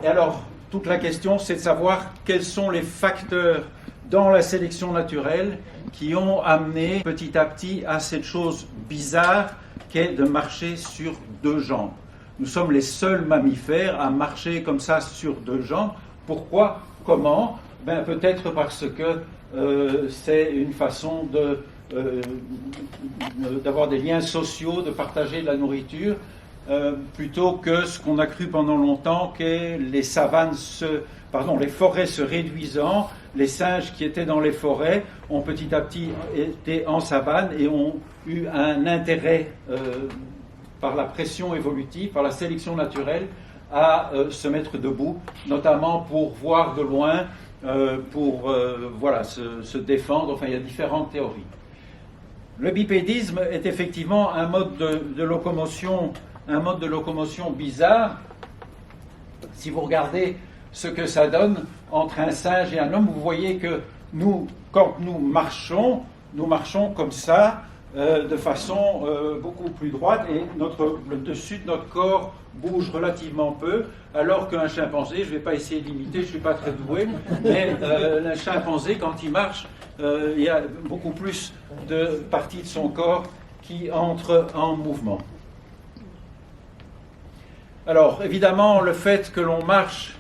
Et alors, toute la question, c'est de savoir quels sont les facteurs dans la sélection naturelle qui ont amené petit à petit à cette chose bizarre qu'est de marcher sur deux jambes. Nous sommes les seuls mammifères à marcher comme ça sur deux jambes. Pourquoi? Comment? Peut-être parce que c'est une façon d'avoir des liens sociaux, de partager de la nourriture, plutôt que ce qu'on a cru pendant longtemps, que les forêts se réduisant, les singes qui étaient dans les forêts ont petit à petit été en savane et ont eu un intérêt par la pression évolutive, par la sélection naturelle, à se mettre debout, notamment pour voir de loin, se défendre. Enfin, il y a différentes théories. Le bipédisme est effectivement un mode de locomotion bizarre. Si vous regardez ce que ça donne entre un singe et un homme, vous voyez que nous, quand nous marchons comme ça, de façon beaucoup plus droite, et le dessus de notre corps bouge relativement peu, alors qu'un chimpanzé, je ne vais pas essayer d'imiter, je ne suis pas très doué, mais un chimpanzé, quand il marche, il y a beaucoup plus de parties de son corps qui entrent en mouvement. Alors, évidemment, le fait que l'on marche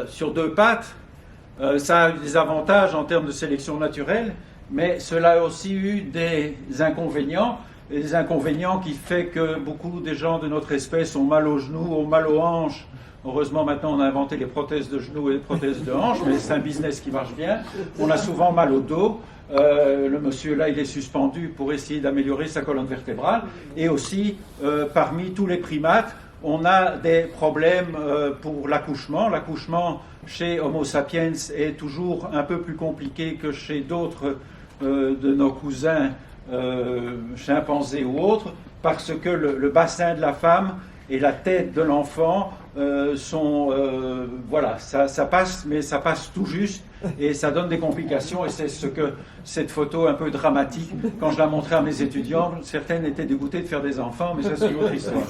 sur deux pattes, ça a eu des avantages en termes de sélection naturelle, mais cela a aussi eu des inconvénients qui font que beaucoup des gens de notre espèce ont mal aux genoux, ont mal aux hanches. Heureusement, maintenant, on a inventé les prothèses de genoux et les prothèses de hanches, mais c'est un business qui marche bien. On a souvent mal au dos. Le monsieur, là, il est suspendu pour essayer d'améliorer sa colonne vertébrale. Et aussi, parmi tous les primates, on a des problèmes pour l'accouchement. L'accouchement chez Homo sapiens est toujours un peu plus compliqué que chez d'autres de nos cousins chimpanzés ou autres, parce que le bassin de la femme et la tête de l'enfant ça passe, mais ça passe tout juste, et ça donne des complications, et c'est ce que cette photo un peu dramatique, quand je la montrais à mes étudiants, certaines étaient dégoûtées de faire des enfants, mais ça c'est une autre histoire.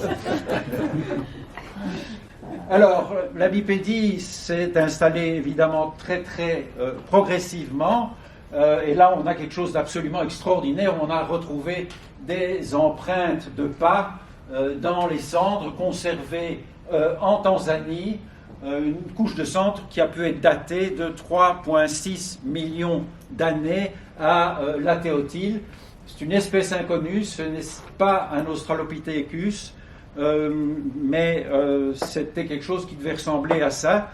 Alors, la bipédie s'est installée évidemment très très progressivement, et là on a quelque chose d'absolument extraordinaire. On a retrouvé des empreintes de pas dans les cendres conservées en Tanzanie, une couche de cendres qui a pu être datée de 3,6 millions d'années à l'Athéotyle. C'est une espèce inconnue, ce n'est pas un Australopithecus, mais c'était quelque chose qui devait ressembler à ça,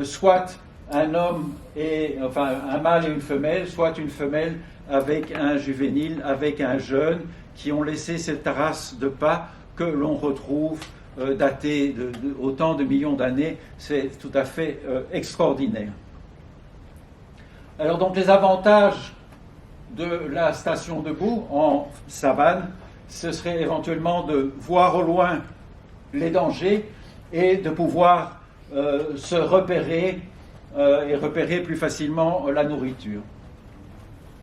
soit un homme un mâle et une femelle, soit une femelle avec un juvénile, avec un jeune, qui ont laissé cette trace de pas que l'on retrouve datée autant de millions d'années. C'est tout à fait extraordinaire. Alors donc les avantages de la station debout en savane, ce serait éventuellement de voir au loin les dangers et de pouvoir se repérer et repérer plus facilement la nourriture.